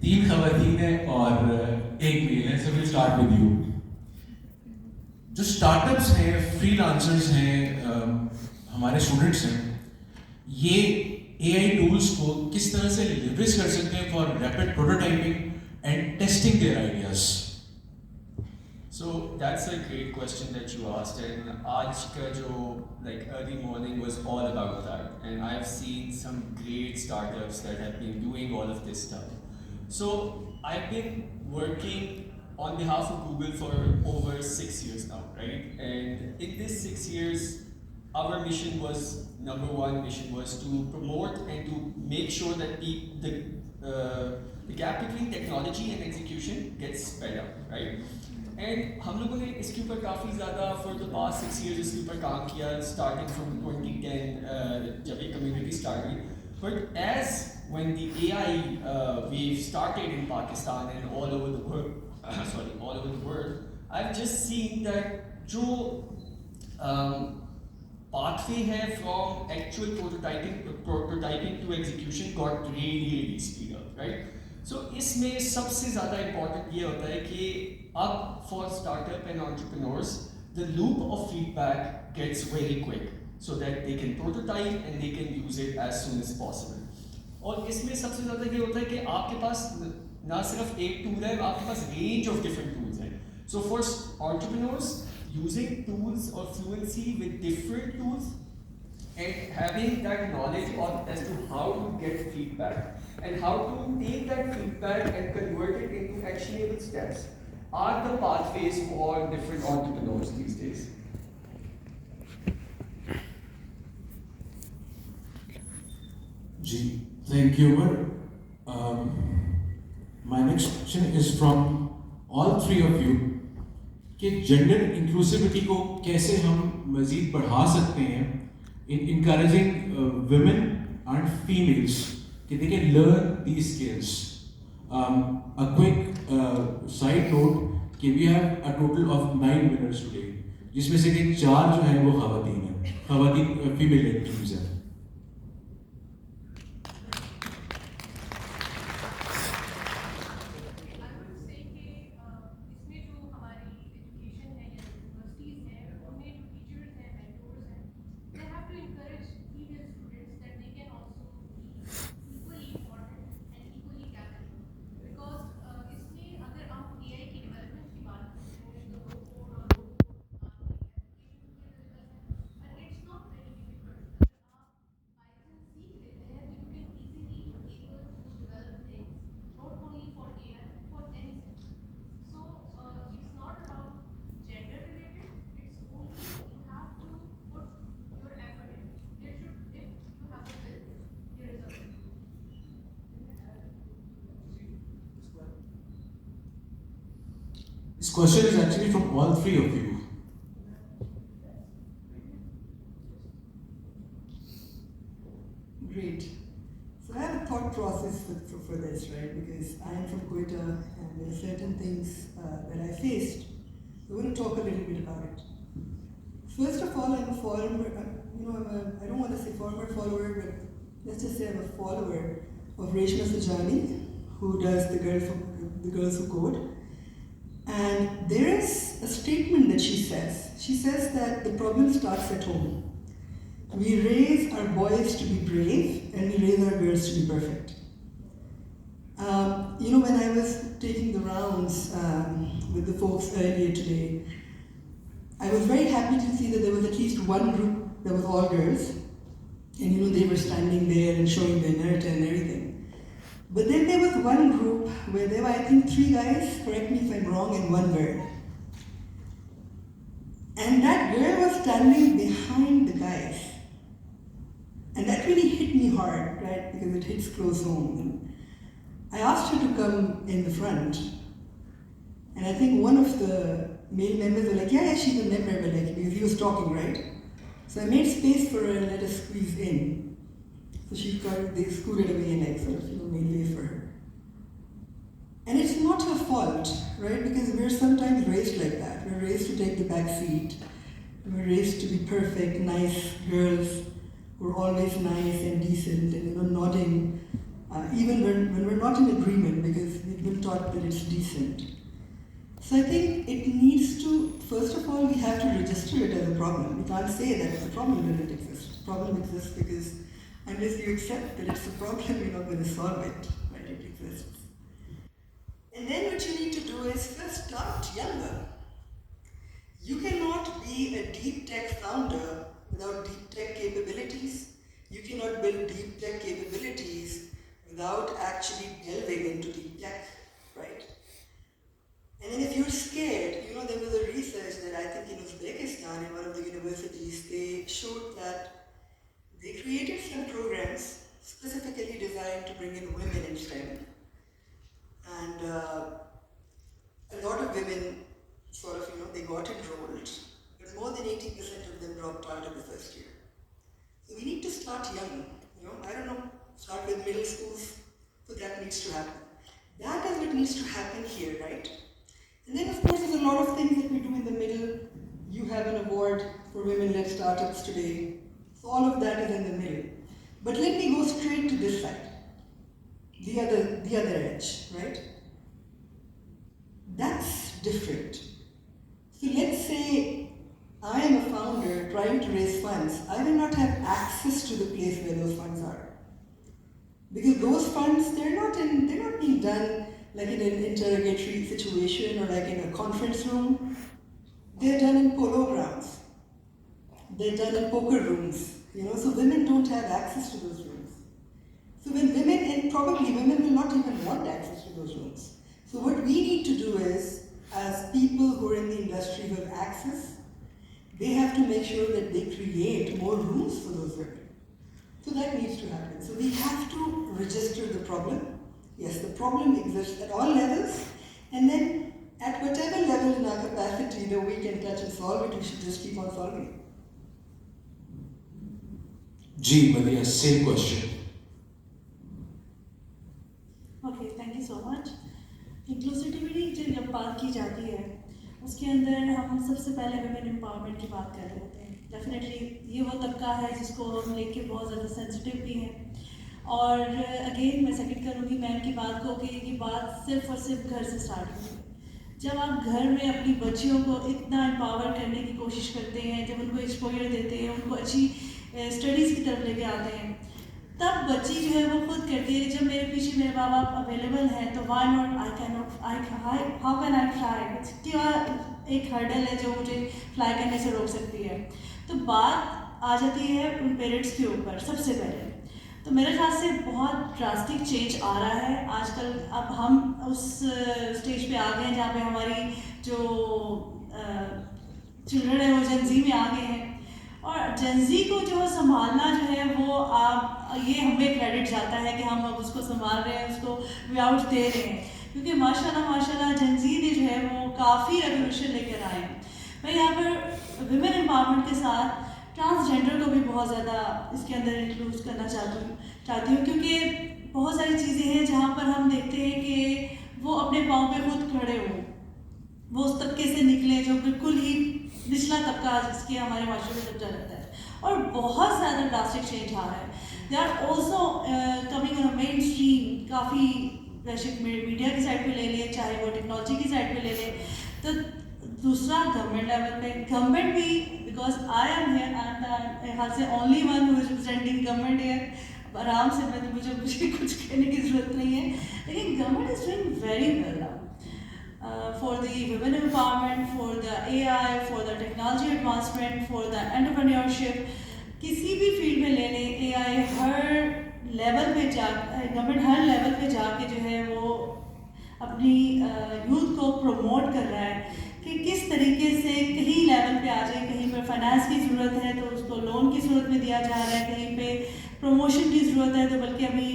तीन खवातीन हैं और एक मेल है, so we'll start with you. जो स्टार्टअप्स हैं, फ्रीलांसर्स हैं, हमारे स्टूडेंट्स हैं, ये एआई टूल्स को किस तरह से लेवरेज कर सकते हैं for rapid prototyping and testing their ideas? So that's a great question that you asked, and aaj ka jo like early morning was all about that, and I've seen some great startups that have been doing all of this stuff. So I've been working on behalf of Google for over 6 years now, right? And in this 6 years, our mission was, number one mission was to promote and to make sure that the gap between technology and execution gets sped up, right? And हम लोगों ने इसके ऊपर काफ़ी ज़्यादा for the past 6 years इसके ऊपर काम किया, स्टार्टिंग फ्रॉम 2010 जब ये कम्युनिटी स्टार्ट हुई. But as when the AI wave started in Pakistan and all over the world, I have just seen that जो pathway है from actual prototyping to execution got really speed up, right? So इसमें सबसे ज़्यादा important ये होता है कि अब for startup and entrepreneurs, the loop of feedback gets very quick so that they can prototype and they can use it as soon as possible. और इसमें सबसे ज़्यादा ये होता है कि आपके पास ना सिर्फ एक टूल है, आपके पास range of different tools हैं. So for entrepreneurs, using tools or fluency with different tools and having that knowledge as to how to get feedback and how to take that feedback and convert it into actionable steps are the pathways for different entrepreneurs these days. Ji, thank you. My next question is from all three of you. कि gender inclusivity को कैसे हम मज़ीद बढ़ा सकते हैं in encouraging women and females कि they can learn these skills. A quick side note कि we have a total of 9 winners today, जिसमें से कि 4 जो हैं वो ख़वातीन हैं, ख़वातीन फीमेल टीम्स हैं. This question is actually from all three of you. Great. So I have a thought process for this, right? Because I am from Quetta and there are certain things that I faced. So we're going to talk a little bit about it. First of all, I'm a follower, I don't want to say former follower, but let's just say I'm a follower of Reshma Sajani, who does the Girls Who Code. And there is a statement that she says. She says that the problem starts at home. We raise our boys to be brave and we raise our girls to be perfect. When I was taking the rounds with the folks earlier today, I was very happy to see that there was at least one group that was all girls. And they were standing there and showing their nerd and everything. But then there was one group where there were, I think, 3 guys, correct me if I'm wrong, and 1 girl. And that girl was standing behind the guys. And that really hit me hard, right, because it hits close home. I asked her to come in the front. And I think one of the male members were like, yeah, she's a member, but because he was talking, right? So I made space for her and let her squeeze in. So they scooted away and made way for her. And it's not her fault, right? Because we're sometimes raised like that. We're raised to take the back seat. We're raised to be perfect, nice girls who are always nice and decent and nodding even when we're not in agreement because we've been taught that it's decent. So I think it needs to, first of all, we have to register it as a problem. We can't say that the problem doesn't exist. The problem exists because unless you accept that it's a problem, you're not going to solve it, right? It exists. And then what you need to do is first start younger. You cannot be a deep tech founder without deep tech capabilities. You cannot build deep tech capabilities without actually delving into deep tech, right? And then if you're scared, there was a research that I think in Uzbekistan, in one of the universities, they showed that they created some programs specifically designed to bring in women in STEM. And a lot of women they got enrolled, but more than 80% of them dropped out in the first year. So we need to start young, I don't know, start with middle schools, so that needs to happen. That is what needs to happen here, right? And then of course there's a lot of things that we do in the middle. You have an award for women-led startups today. So all of that is in the middle. But let me go straight to this side, the other edge, right? That's different. So let's say I am a founder trying to raise funds. I will not have access to the place where those funds are. Because those funds, they're not being done like in an interrogatory situation or like in a conference room. They're done in polo grounds. They're done in poker rooms. So women don't have access to those rooms. So when women, and probably women will not even want access to those rooms. So what we need to do is, as people who are in the industry who have access, they have to make sure that they create more rooms for those women. So that needs to happen. So we have to register the problem. Yes, the problem exists at all levels, and then at whatever level in our capacity that we can touch and solve it, we should just keep on solving it. Ji, Maria, same question. Okay, thank you so much. Inclusivity जब बात की जाती है उसके अंदर हम सबसे पहले वुमेन एम्पावरमेंट की बात कर रहे होते हैं. डेफिनेटली ये वो तबका है जिसको हम लेके बहुत ज़्यादा सेंसिटिव भी हैं. और अगेन मैं सेकंड करूँगी मैम की बात को कि ये बात सिर्फ और सिर्फ घर से स्टार्ट होती है. जब आप घर में अपनी बच्चियों को इतना एम्पावर करने की कोशिश करते हैं, जब उनको एक्सपोजर देते हैं, उनको अच्छी स्टडीज़ की तरफ लेके आते हैं, तब बच्ची जो है वो खुद कहती है जब मेरे पीछे मेरे माँ बाप अवेलेबल हैं तो why not how can I fly. क्या एक हर्डल है जो मुझे फ्लाई करने से रोक सकती है. तो बात आ जाती है उन पेरेंट्स के ऊपर सबसे पहले. तो मेरे ख्याल से बहुत ड्रास्टिक चेंज आ रहा है आजकल. अब हम उस स्टेज पे आ गए हैं जहाँ पे हमारी जो चिल्ड्रन है वो जेनजी में आ गए हैं. और जेनजी को जो संभालना जो है वो ये हमें क्रेडिट जाता है कि हम अब उसको संभाल रहे हैं, उसको व्याउट दे रहे हैं, क्योंकि माशाल्लाह जेनजी ने जो है वो काफ़ी रेवोल्यूशन लेकर आए हैं. मैं यहाँ पर विमेन एम्पावरमेंट के साथ ट्रांसजेंडर को भी बहुत ज़्यादा इसके अंदर इंक्लूड करना चाहती हूँ क्योंकि बहुत सारी चीज़ें हैं जहाँ पर हम देखते हैं कि वो अपने पाँव पे खुद खड़े हों, वो उस तबके से निकले जो बिल्कुल ही निचला तबका जिसके हमारे माशरे में दर्जा रहता है. और बहुत ज़्यादा ड्रास्टिक चेंज आ रहा है. They are also coming on main stream. काफ़ी वैश्विक मीडिया की साइड पे ले लें, चाहे वो टेक्नोलॉजी की साइड पे ले लें. तो दूसरा गवर्नमेंट लेवल पे गवर्नमेंट भी, because I am here, I am say only one who is representing government here. आराम से मुझे कुछ कहने की ज़रूरत नहीं है, लेकिन government is doing very well for the women empowerment, for the AI, for the technology advancement, for the entrepreneurship. किसी भी फील्ड में ले लें, AI हर लेवल पे गवर्नमेंट हर लेवल पे जाके जो है वो अपनी यूथ को प्रमोट कर रहा है कि किस तरीके से कहीं लेवल पे आ जाए. कहीं पर फाइनेंस की ज़रूरत है तो उसको लोन की सूरत में दिया जा रहा है, कहीं पे प्रमोशन की ज़रूरत है तो बल्कि अभी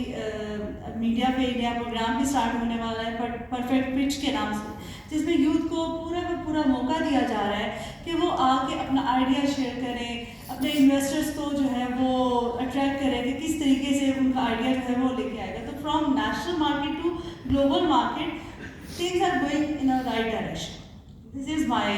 मीडिया पे नया प्रोग्राम भी स्टार्ट होने वाला है परफेक्ट पिच के नाम से, जिसमें यूथ को पूरा का पूरा मौका दिया जा रहा है कि वो आके अपना आइडिया शेयर करें, अपने इन्वेस्टर्स को जो है वो अट्रैक्ट करें कि किस तरीके से उनका आइडिया जो है वो लेके आएगा. तो from national market to global market things are going in a right direction. This is my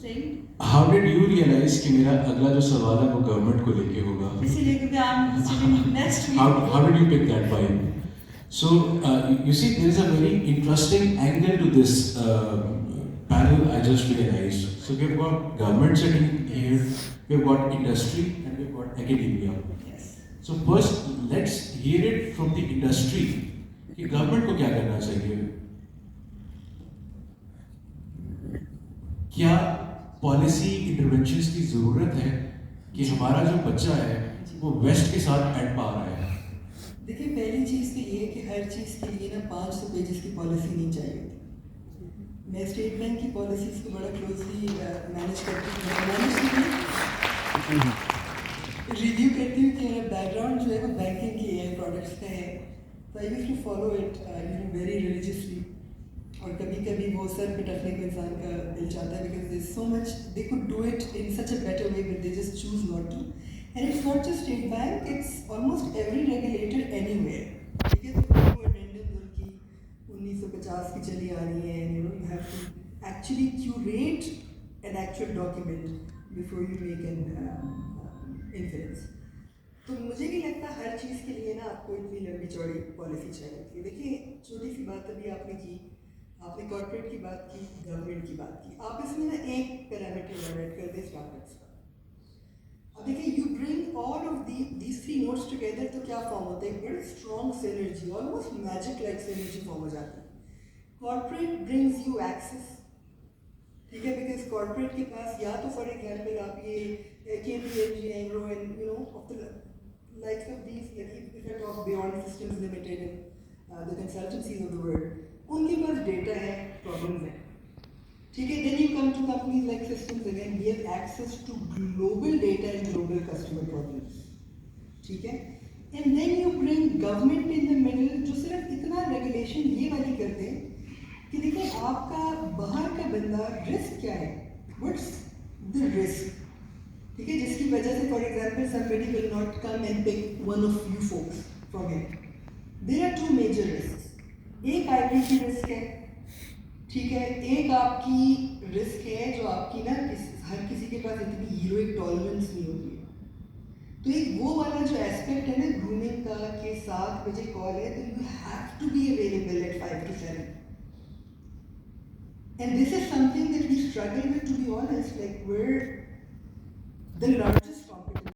saying. How did you realise कि मेरा अगला जो सवाल है वो गवर्नमेंट को लेके होगा? इसीलिए क्योंकि I am sitting next week. How did you pick that vibe? So you see, there is a very interesting angle to this panel. I just realized. So we've got government sitting here, we've got industry, and we've got academia. Yes. So first, let's hear it from the industry. कि government को क्या करना चाहिए? क्या policy interventions की जरूरत है कि हमारा जो बच्चा है वो वेस्ट के साथ एड पा रहा है? देखिए, पहली चीज़ तो ये है कि हर चीज़ के लिए ना 500 पेजेस की पॉलिसी नहीं चाहिए होती। मैं स्टेट बैंक की पॉलिसीज़ को बड़ा क्लोजली मैनेज करती हूँ, रिव्यू करती हूँ कि मेरा बैकग्राउंड जो है वो बैंकिंग की है, प्रोडक्ट्स का है, तो I used to follow it very religiously. और कभी कभी वो सर पिटकने को इंसान का दिल चाहता है, because there is so much they could do it in such a better way, but they just choose not to. And it's not just State Bank, it's almost every regulator anywhere. ठीक है, तो attendance उनकी 1950 की चली आ रही है, you know you have to actually curate an actual document before you make an influence. तो मुझे नहीं लगता हर चीज़ के लिए ना आपको इतनी लंबी चौड़ी पॉलिसी चाहिए। देखिए, छोटी सी बात अभी आपने की, आपने कॉर्पोरेट की बात की, गवर्नमेंट की बात की, आप इसमें ना एक पैरामीटर ऐड कर दें स्टार्टअप्स का। अब देखिए, you bring all of these three notes together, तो क्या फॉर्म होता है? एक बड़ी strong synergy, almost magic like synergy form हो जाती है। कॉर्पोरेट ब्रिंग्स यू एक्सेस, ठीक है, बिकॉज कॉर्पोरेट के पास या तो फॉर एग्जाम्पल आप ये KPMG, Anglo, and you know of the likes of these, if I talk beyond Systems Limited and the consultancies of the world, उनके पास डेटा है, problems है, ठीक है। Then you come to companies like systems, again we have access to global data and global customer problems, ठीक है। And then you bring government in the middle, जो सिर्फ इतना रेगुलेशन ये वाली करते हैं कि देखिए आपका बाहर का बंदा रिस्क क्या है, व्हाट्स द रिस्क, ठीक है, जिसकी वजह से for example somebody will not come and pick one of you folks from it. There are two major risks. एक आईटी की रिस्क है, ठीक है, एक आपकी रिस्क है जो आपकी ना हर किसी के पास इतनी हीरोइक टॉलरेंस नहीं होती है। तो एक वो वाला जो एस्पेक्ट है ना ग्रूमिंग का, कि 7 बजे कॉल है तो you have to be available at 5 to 7. And this is something that we struggle with, to be honest. Like, we're the largest